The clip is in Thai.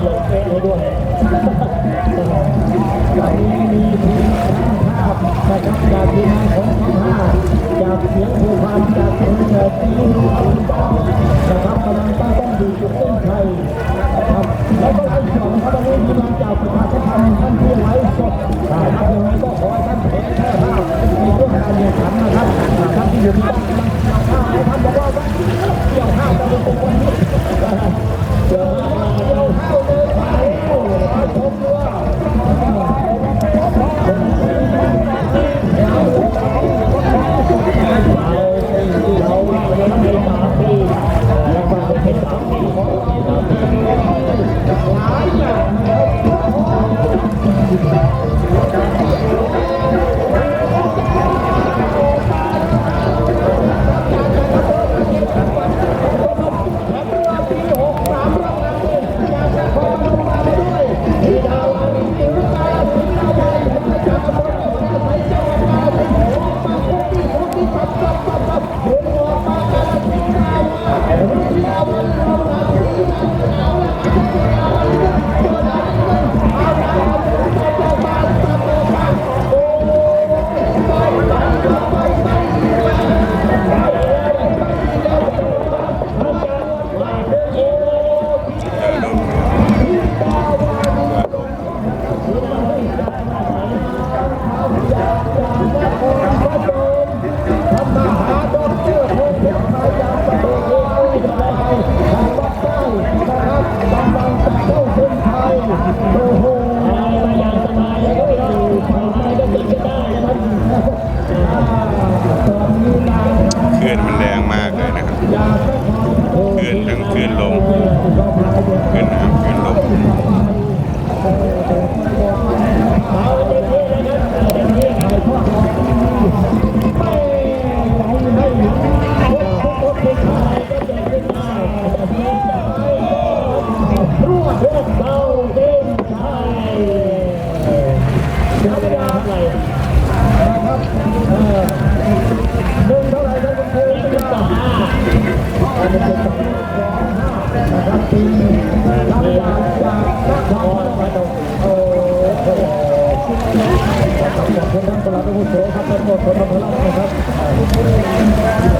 ลงเป๊ะเลยด้วยจากนี้มีทีมภาพนะครับจากทีมงานของทั้งห้าจากเสียงภูพานจากเสียงจีนนะครับกำลังตั้งต้องอยู่จุดเส้นชัยนะครับแล้วก็ไล่สองครับวันนี้ทีมงานจากประชาสัมพันธ์ท่านที่ไลฟ์สดนะครับยังไงก็ขอให้ท่านเผยแพร่ภาพในเรื่องการแข่งขันนะครับท่านที่อยู่ที่บ้านท่านบอกว่าเกี่ยวข้าวจะเป็นคนนี้เกี่ยวข้าวเลยไปชมด้วยคลื่นมันแรงมากเลยนะครับคลื่นทั้งคลื่นลมคลื่นน้ำคลื่นลมขอบคุณท่านประหลัดผู้ช่วยครับท่านผู้ช่วยท่านประหลัดนะครับ